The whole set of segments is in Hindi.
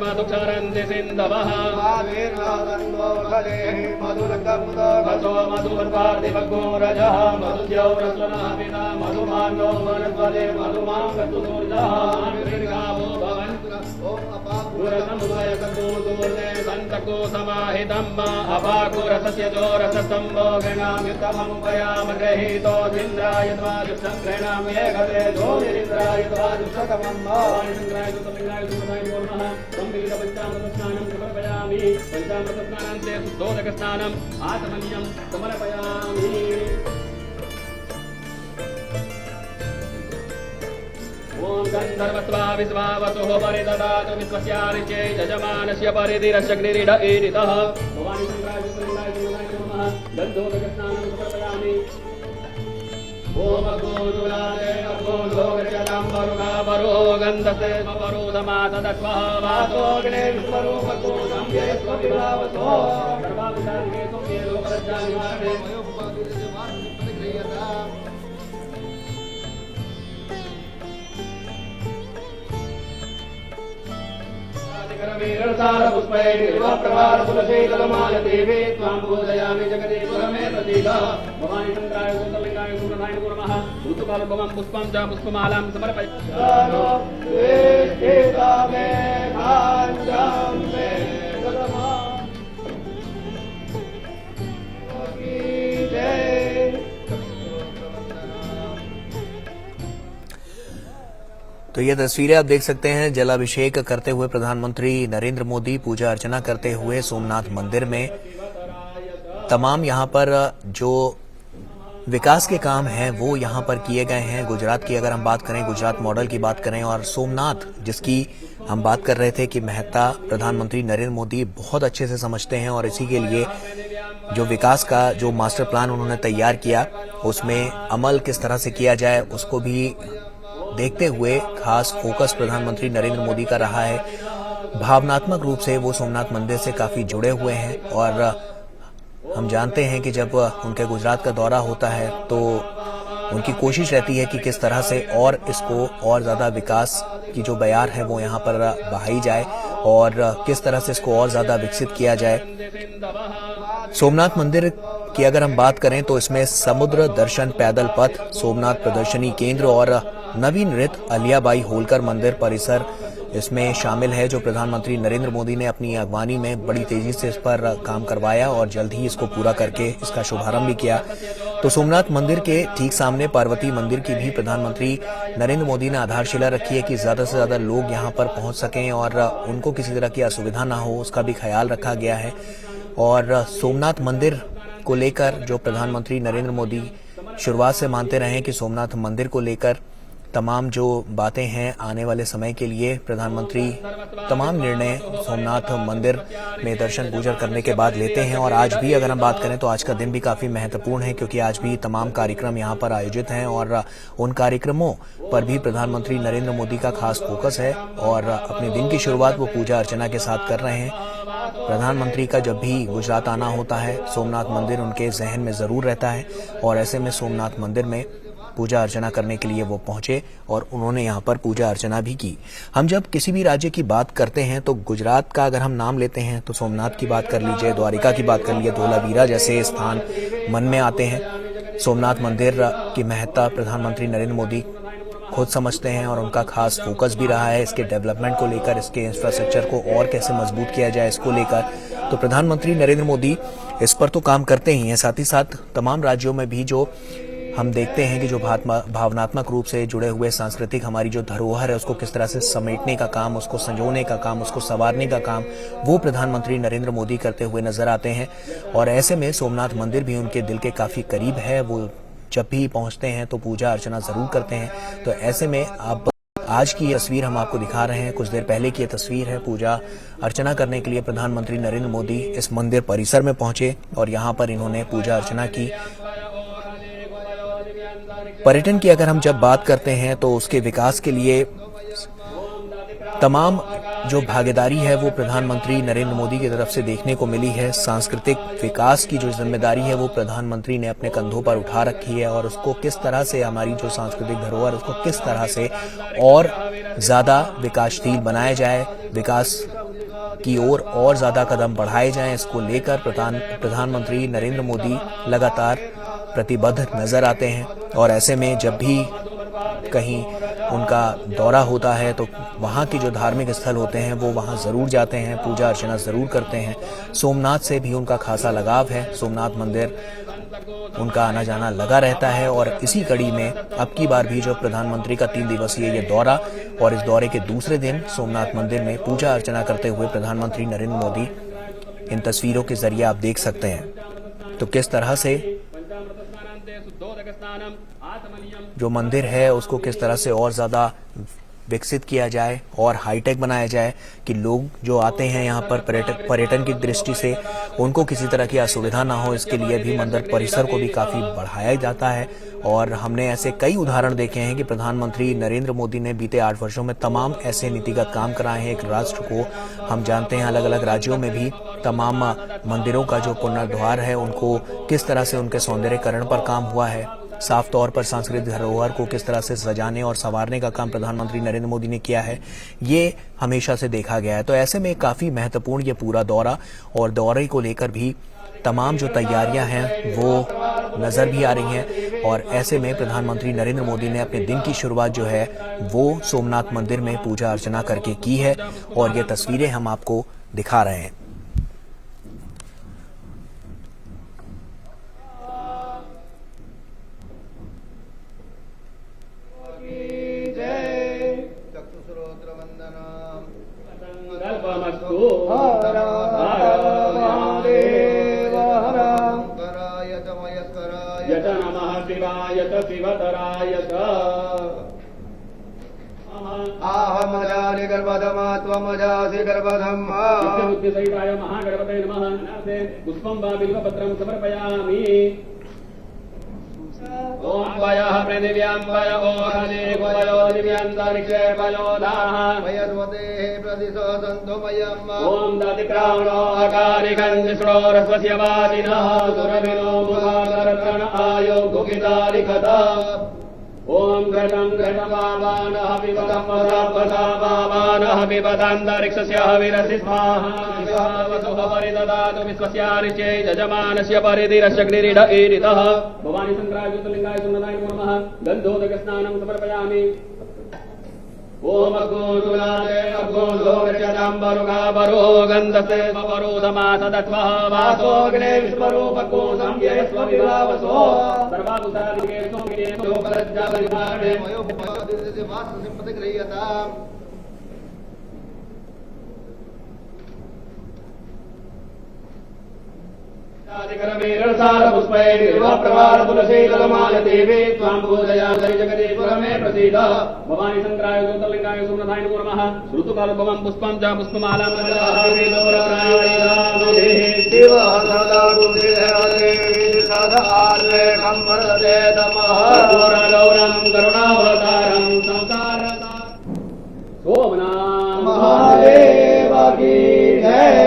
मधुक्षरन्ति सिन्धवः मधुमधुवर्पार्थिवघोरजः मधुद्यौरस्वनाभिना मधुमानो वनस्पते मधुमाङ्गतुर्जः सन्तको समाहितम् अपाकुरसस्य जोरसम्भोगणाम्युत्तममुपयामग्रहीतो निन्द्राय द्वादुष्टं गृह्णामि एकते ज्योतिरिन्द्राय द्वादुष्टकमम् वायुलिङ्गाय सुतलिङ्गाय नमः संविहितपञ्चामृतस्नानं समर्पयामि पञ्चामृतस्नानान्ते शुद्धोदकस्नानम् आचमनीयं समर्पयामि। ओम गन्धर्वत्वा विश्वावसुः परिददातु विश्वस्यारिचे यजमानस्य परिधिरशग्निरीड ईरितः भवानी शङ्कराय सुतलिङ्गाय नमः गन्धोदकस्नानं समर्पयामि। ओम गोजुलादे अगोधोगजलं वरुणावरो गन्धसे वरो समासदत्वः वासोऽग्ने विश्वरूपकोदं येष्वविभावसो सर्वाभिधानिके तुम्ये लोकरज्जानिवारणे तुलसीदलमालदेवी त्वां पूजयामि जगदे पुरमे प्रसीदः भवानी शङ्कराय सुतलिङ्गाय सूर्यनाय नमः ऋतुकालभवं पुष्पं च पुष्पमालां तो ये तस्वीरें आप देख सकते हैं जलाभिषेक करते हुए प्रधानमंत्री नरेंद्र मोदी पूजा अर्चना करते हुए सोमनाथ मंदिर में। तमाम यहां पर जो विकास के काम हैं वो यहां पर किए गए हैं। गुजरात की अगर हम बात करें, गुजरात मॉडल की बात करें और सोमनाथ जिसकी हम बात कर रहे थे कि महत्ता प्रधानमंत्री नरेंद्र मोदी बहुत अच्छे से समझते हैं और इसी के लिए जो विकास का जो मास्टर प्लान उन्होंने तैयार किया उसमें अमल किस तरह से किया जाए उसको भी देखते हुए खास फोकस प्रधानमंत्री नरेंद्र मोदी का रहा है। भावनात्मक रूप से वो सोमनाथ मंदिर से काफी जुड़े हुए हैं और हम जानते हैं कि जब उनके गुजरात का दौरा होता है तो उनकी कोशिश रहती है कि किस तरह से और इसको और ज्यादा विकास की जो बयार है वो यहाँ पर बहाई जाए और किस तरह से इसको और ज्यादा विकसित किया जाए। सोमनाथ मंदिर की अगर हम बात करें तो इसमें समुद्र दर्शन पैदल पथ, सोमनाथ प्रदर्शनी केंद्र और नवीनृत अलियाबाई होलकर मंदिर परिसर इसमें शामिल है, जो प्रधानमंत्री नरेंद्र मोदी ने अपनी अगवानी में बड़ी तेजी से इस पर काम करवाया और जल्द ही इसको पूरा करके इसका शुभारंभ भी किया। तो सोमनाथ मंदिर के ठीक सामने पार्वती मंदिर की भी प्रधानमंत्री नरेंद्र मोदी ने आधारशिला रखी है कि ज्यादा से ज्यादा लोग यहां पर पहुंच सकें और उनको किसी तरह की असुविधा ना हो, उसका भी ख्याल रखा गया है। और सोमनाथ मंदिर को लेकर जो प्रधानमंत्री नरेंद्र मोदी शुरुआत से मानते रहे कि सोमनाथ मंदिर को लेकर तमाम जो बातें हैं आने वाले समय के लिए प्रधानमंत्री तमाम निर्णय सोमनाथ मंदिर में दर्शन पूजन करने के बाद लेते हैं। और आज भी अगर हम बात करें तो आज का दिन भी काफी महत्वपूर्ण है क्योंकि आज भी तमाम कार्यक्रम यहां पर आयोजित हैं और उन कार्यक्रमों पर भी प्रधानमंत्री नरेंद्र मोदी का खास फोकस है और अपने दिन की शुरुआत वो पूजा अर्चना के साथ कर रहे हैं। प्रधानमंत्री का जब भी गुजरात आना होता है सोमनाथ मंदिर उनके जहन में जरूर रहता है और ऐसे में सोमनाथ मंदिर में पूजा अर्चना करने के लिए वो पहुंचे और उन्होंने यहाँ पर पूजा अर्चना भी की। हम जब किसी भी राज्य की बात करते हैं तो गुजरात का अगर हम नाम लेते हैं तो सोमनाथ की बात कर लीजिए, द्वारिका की बात कर लीजिए, धोलावीरा जैसे स्थान मन में आते हैं। सोमनाथ मंदिर की महत्ता प्रधानमंत्री नरेंद्र मोदी खुद समझते हैं और उनका खास फोकस भी रहा है इसके डेवलपमेंट को लेकर, इसके इंफ्रास्ट्रक्चर को और कैसे मजबूत किया जाए इसको लेकर। तो प्रधानमंत्री नरेंद्र मोदी इस पर तो काम करते ही हैं, साथ ही साथ तमाम राज्यों में भी जो हम देखते हैं कि जो भावनात्मक रूप से जुड़े हुए सांस्कृतिक हमारी जो धरोहर है उसको किस तरह से समेटने का काम, उसको संजोने का काम, उसको संवारने का काम वो प्रधानमंत्री नरेंद्र मोदी करते हुए नजर आते हैं। और ऐसे में सोमनाथ मंदिर भी उनके दिल के काफी करीब है। वो जब भी पहुंचते हैं तो पूजा अर्चना जरूर करते हैं। तो ऐसे में आप आज की ये तस्वीर हम आपको दिखा रहे हैं, कुछ देर पहले की ये तस्वीर है। पूजा अर्चना करने के लिए प्रधानमंत्री नरेंद्र मोदी इस मंदिर परिसर में पहुंचे और यहाँ पर इन्होंने पूजा अर्चना की। पर्यटन की अगर हम जब बात करते हैं तो उसके विकास के लिए तमाम जो भागीदारी है वो प्रधानमंत्री नरेंद्र मोदी की तरफ से देखने को मिली है। सांस्कृतिक विकास की जो जिम्मेदारी है वो प्रधानमंत्री ने अपने कंधों पर उठा रखी है और उसको किस तरह से हमारी जो सांस्कृतिक धरोहर उसको किस तरह से और ज्यादा विकासशील बनाया जाए, विकास की ओर और ज्यादा कदम बढ़ाए जाएं, इसको लेकर प्रधानमंत्री नरेंद्र मोदी लगातार प्रतिबद्ध नजर आते हैं। और ऐसे में जब भी कहीं उनका दौरा होता है तो वहाँ के जो धार्मिक स्थल होते हैं वो वहाँ जरूर जाते हैं, पूजा अर्चना जरूर करते हैं। सोमनाथ से भी उनका खासा लगाव है, सोमनाथ मंदिर उनका आना जाना लगा रहता है। और इसी कड़ी में अब की बार भी जो प्रधानमंत्री का 3 दिवसीय ये दौरा और इस दौरे के दूसरे दिन सोमनाथ मंदिर में पूजा अर्चना करते हुए प्रधानमंत्री नरेंद्र मोदी, इन तस्वीरों के जरिए आप देख सकते हैं तो किस तरह से जो मंदिर है उसको किस तरह से और ज्यादा विकसित किया जाए और हाईटेक बनाया जाए कि लोग जो आते हैं यहाँ पर पर्यटन की दृष्टि से उनको किसी तरह की असुविधा ना हो, इसके लिए भी मंदिर परिसर को भी काफी बढ़ाया जाता है। और हमने ऐसे कई उदाहरण देखे हैं कि प्रधानमंत्री नरेंद्र मोदी ने बीते 8 वर्षों में तमाम ऐसे नीतिगत काम कराए हैं। एक राष्ट्र को हम जानते हैं अलग अलग राज्यों में भी तमाम मंदिरों का जो पुनर्द्वार है उनको किस तरह से उनके सौंदर्यीकरण पर काम हुआ है, साफ तौर पर सांस्कृतिक धरोहर को किस तरह से सजाने और संवारने का काम प्रधानमंत्री नरेंद्र मोदी ने किया है, ये हमेशा से देखा गया है। तो ऐसे में काफी महत्वपूर्ण ये पूरा दौरा और दौरे को लेकर भी तमाम जो तैयारियां हैं वो नजर भी आ रही हैं। और ऐसे में प्रधानमंत्री नरेंद्र मोदी ने अपने दिन की शुरुआत जो है वो सोमनाथ मंदिर में पूजा अर्चना करके की है और ये तस्वीरें हम आपको दिखा रहे हैं। यत नमः शिवायत शिवतरायत आहमजानि गर्भधमात्वमजासि गर्भधम् बुद्धिसहिताय महागणपतये नमः। पुष्पं वा बिल्वपत्रं समर्पयामि। ओम वयः पृथिव्यां वय ओहदे वयो दिव्यान्तरिक्षे वयोधाः वयद्वतेः प्रदिशो सन्तु मयम् ओम दधिक्रामणो अकारिकं जिष्णोरस्वस्य वादिनः सुरभिनो मुखाकरत्रण आयो गुखितालिखत ओम घृतं घृतमावानः पिबतं वदापदावानः पिबतान्तरिक्षस्य हविरसि स्वाहा विश्वः परिददातु विश्वस्यारिचे यजमानस्य परिधिरशग्निरिड ईरितः भवानी शंकराय ज्योतिर्लिंगाय सुन्दराय नमः। गन्धोदकस्नानं समर्पयामि। ओम अग्गोजुलादे अग्गोधोगच्यताम्बरुगाबरो गन्धसे वपरो समासदत्वः वासोऽग्ने विश्वरूपको संयस्व विभावसो सर्वाभूतादिके सोमिने सोपलज्जापरिभाणे वयोभूपदिस्य वाससिम्पतिगृह्यताम् भवानी शंकराय ज्योतिर्लिंगाय सुमनाथाय नमो नमः। ऋतुकालोद्भवं पुष्पं च पुष्पमालां करुणावतारं सोमनाथ महादेव की जय।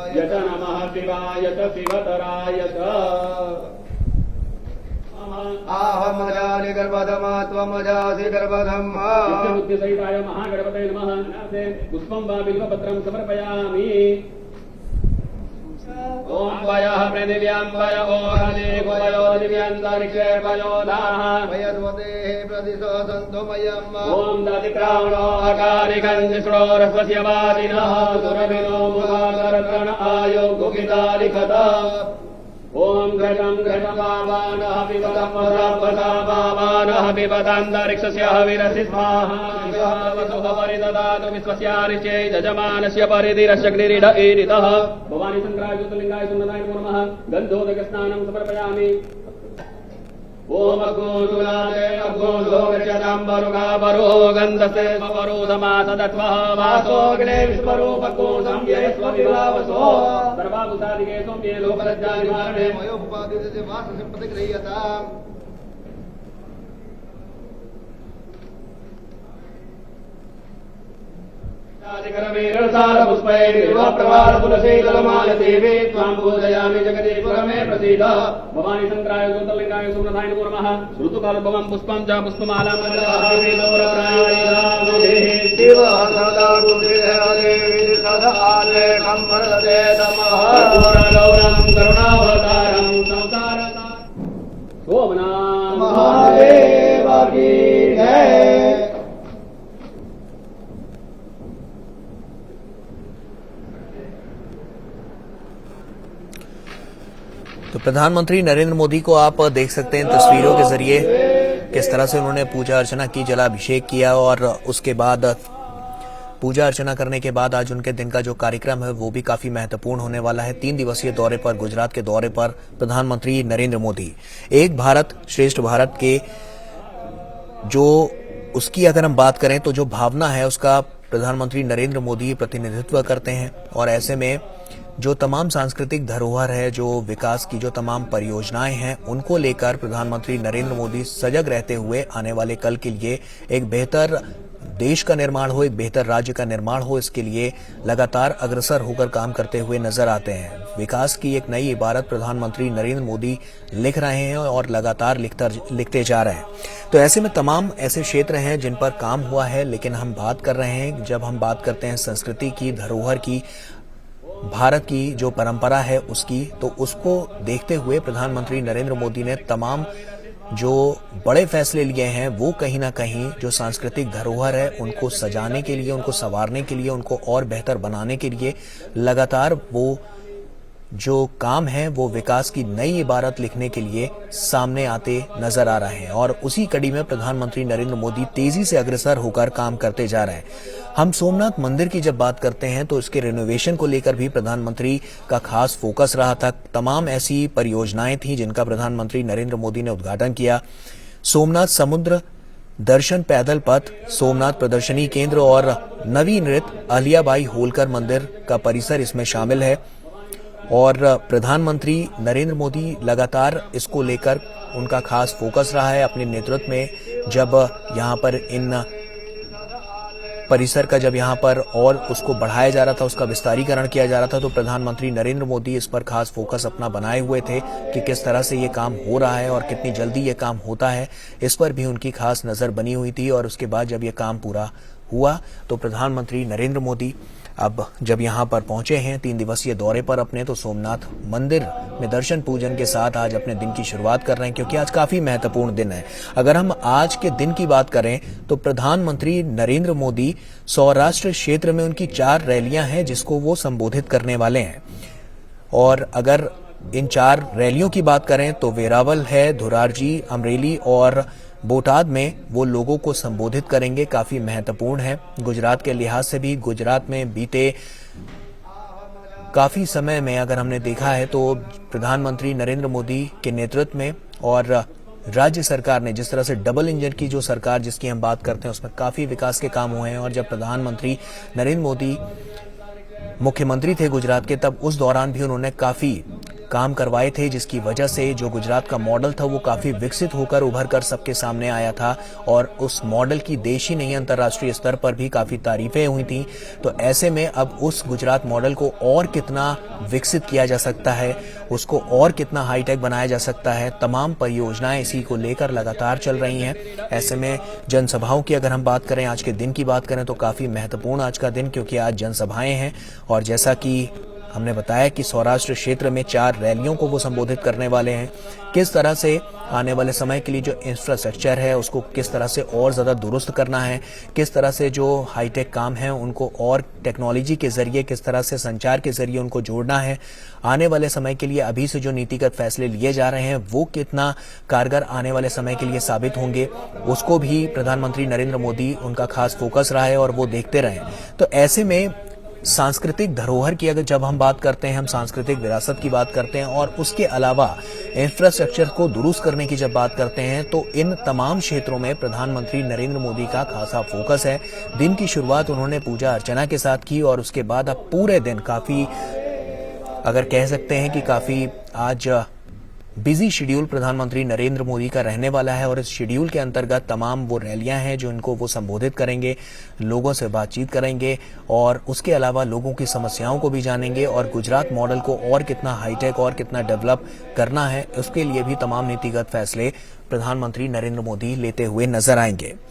यत नमः शिवायत शिवतरायत आहमजानि गर्भधमात्वमजासि गर्भधम् बुद्धिसहिताय महागणपतये नमः। पुष्पं वा बिल्वपत्रं समर्पयामि। ओम वयः पृथिव्यां वय ओहदे वयो दिव्यान्तरिक्षे वयोधाः वयद्वतेः प्रदिशो सन्तु मयम् ओम दधिक्रामणो अकारिकं जिष्णोरस्वस्य वादिनः सुरभिनो मुखाकरत्रण आयो गुखितालिखत ओम घृतं स्वावानः पिबतं वदापदावानः पिबतान्तरिक्षस्य हविरसि स्वाहा वसुः परिददातु विश्वस्य ऋषे यजमानस्य परिधिरशग्निरीड ईरितः भवानी शङ्कराय ज्योतिर्लिङ्गाय सुन्दराय नमो नमः गन्धोदकस्नानं समर्पयामि ओम गोधुलादे अगोधो गच्छताम्बरुगाबरो गन्धसे स्वरो समासदत्वः वासोऽग्ने विश्वरूपको संयस्वविभावसो सर्वाभूतादिके सौम्ये लोकलज्जानिवारणे मयोपादिते वाससम्पतिगृह्यताम् पुष्पैर्वाप्रवालपुलशीतलमालदेवी त्वां पूजयामि जगदीपुरमे प्रसीद भवानी शङ्कराय ज्योतिर्लिङ्गाय सुमनाय नमो नमः ऋतुकालभवं पुष्पं च पुष्पमालां करुणावतारं संसारता सोमनाथ महादेव की जय। तो प्रधानमंत्री नरेंद्र मोदी को आप देख सकते हैं तस्वीरों के जरिए किस तरह से उन्होंने पूजा अर्चना की, जलाभिषेक किया और उसके बाद पूजा अर्चना करने के बाद आज उनके दिन का जो कार्यक्रम है वो भी काफी महत्वपूर्ण होने वाला है। 3 दिवसीय दौरे पर, गुजरात के दौरे पर प्रधानमंत्री नरेंद्र मोदी एक भारत श्रेष्ठ भारत के जो उसकी अगर हम बात करें तो जो भावना है उसका प्रधानमंत्री नरेंद्र मोदी प्रतिनिधित्व करते हैं और ऐसे में जो तमाम सांस्कृतिक धरोहर है, जो विकास की जो तमाम परियोजनाएं हैं, उनको लेकर प्रधानमंत्री नरेंद्र मोदी सजग रहते हुए आने वाले कल के लिए एक बेहतर देश का निर्माण हो, एक बेहतर राज्य का निर्माण हो, इसके लिए लगातार अग्रसर होकर काम करते हुए नजर आते हैं। विकास की एक नई इबारत प्रधानमंत्री नरेंद्र मोदी लिख रहे हैं और लगातार लिखते जा रहे हैं। तो ऐसे में तमाम ऐसे क्षेत्र हैं जिन पर काम हुआ है, लेकिन हम बात कर रहे हैं, जब हम बात करते हैं संस्कृति की, धरोहर की, भारत की जो परंपरा है उसकी, तो उसको देखते हुए प्रधानमंत्री नरेंद्र मोदी ने तमाम जो बड़े फैसले लिए हैं वो कहीं ना कहीं जो सांस्कृतिक धरोहर है उनको सजाने के लिए, उनको संवारने के लिए, उनको और बेहतर बनाने के लिए लगातार वो जो काम है वो विकास की नई इबारत लिखने के लिए सामने आते नजर आ रहे हैं और उसी कड़ी में प्रधानमंत्री नरेंद्र मोदी तेजी से अग्रसर होकर काम करते जा रहे हैं। हम सोमनाथ मंदिर की जब बात करते हैं तो इसके रिनोवेशन को लेकर भी प्रधानमंत्री का खास फोकस रहा था। तमाम ऐसी परियोजनाएं थी जिनका प्रधानमंत्री नरेंद्र मोदी ने उद्घाटन किया। सोमनाथ समुद्र दर्शन पैदल पथ, सोमनाथ प्रदर्शनी केंद्र और नवीनृत अहिल्याबाई होलकर मंदिर का परिसर इसमें शामिल है और प्रधानमंत्री नरेंद्र मोदी लगातार इसको लेकर उनका खास फोकस रहा है अपने नेतृत्व में। जब यहाँ पर इन परिसर का जब यहाँ पर और उसको बढ़ाया जा रहा था, उसका विस्तारीकरण किया जा रहा था, तो प्रधानमंत्री नरेंद्र मोदी इस पर खास फोकस अपना बनाए हुए थे कि किस तरह से ये काम हो रहा है और कितनी जल्दी ये काम होता है, इस पर भी उनकी खास नजर बनी हुई थी। और उसके बाद जब ये काम पूरा हुआ तो प्रधानमंत्री नरेंद्र मोदी अब जब यहाँ पर पहुंचे हैं 3 दिवसीय दौरे पर अपने, तो सोमनाथ मंदिर में दर्शन पूजन के साथ आज अपने दिन की शुरुआत कर रहे हैं, क्योंकि आज काफी महत्वपूर्ण दिन है। अगर हम आज के दिन की बात करें तो प्रधानमंत्री नरेंद्र मोदी सौराष्ट्र क्षेत्र में उनकी 4 रैलियां हैं जिसको वो संबोधित करने वाले हैं। और अगर इन 4 रैलियों की बात करें तो वेरावल है, धुरारजी, अमरेली और बोटाद में वो लोगों को संबोधित करेंगे। काफी महत्वपूर्ण है गुजरात के लिहाज से भी। गुजरात में बीते काफी समय में अगर हमने देखा है तो प्रधानमंत्री नरेंद्र मोदी के नेतृत्व में और राज्य सरकार ने जिस तरह से डबल इंजन की जो सरकार जिसकी हम बात करते हैं उसमें काफी विकास के काम हुए हैं। और जब प्रधानमंत्री नरेंद्र मोदी मुख्यमंत्री थे गुजरात के, तब उस दौरान भी उन्होंने काफी काम करवाए थे, जिसकी वजह से जो गुजरात का मॉडल था वो काफी विकसित होकर उभर कर सबके सामने आया था और उस मॉडल की देश ही नहीं अंतर्राष्ट्रीय स्तर पर भी काफी तारीफें हुई थी। तो ऐसे में अब उस गुजरात मॉडल को और कितना विकसित किया जा सकता है, उसको और कितना हाईटेक बनाया जा सकता है, तमाम परियोजनाएं इसी को लेकर लगातार चल रही हैं। ऐसे में जनसभाओं की अगर हम बात करें, आज के दिन की बात करें तो काफी महत्वपूर्ण आज का दिन, क्योंकि आज जनसभाएं हैं और जैसा कि हमने बताया कि सौराष्ट्र क्षेत्र में 4 रैलियों को वो संबोधित करने वाले हैं। किस तरह से आने वाले समय के लिए जो इंफ्रास्ट्रक्चर है उसको किस तरह से और ज़्यादा दुरुस्त करना है, किस तरह से जो हाईटेक काम है उनको और टेक्नोलॉजी के जरिए, किस तरह से संचार के जरिए उनको जोड़ना है, आने वाले समय के लिए अभी से जो नीतिगत फैसले लिए जा रहे हैं वो कितना कारगर आने वाले समय के लिए साबित होंगे, उसको भी प्रधानमंत्री नरेंद्र मोदी उनका खास फोकस रहा है और वो देखते रहे। तो ऐसे में सांस्कृतिक धरोहर की अगर जब हम बात करते हैं, हम सांस्कृतिक विरासत की बात करते हैं और उसके अलावा इंफ्रास्ट्रक्चर को दुरुस्त करने की जब बात करते हैं, तो इन तमाम क्षेत्रों में प्रधानमंत्री नरेंद्र मोदी का खासा फोकस है। दिन की शुरुआत उन्होंने पूजा अर्चना के साथ की और उसके बाद अब पूरे दिन काफी, अगर कह सकते हैं कि काफी आज बिजी शेड्यूल प्रधानमंत्री नरेंद्र मोदी का रहने वाला है और इस शेड्यूल के अंतर्गत तमाम वो रैलियां हैं जो इनको वो संबोधित करेंगे, लोगों से बातचीत करेंगे और उसके अलावा लोगों की समस्याओं को भी जानेंगे और गुजरात मॉडल को और कितना हाईटेक और कितना डेवलप करना है उसके लिए भी तमाम नीतिगत फैसले प्रधानमंत्री नरेंद्र मोदी लेते हुए नजर आएंगे।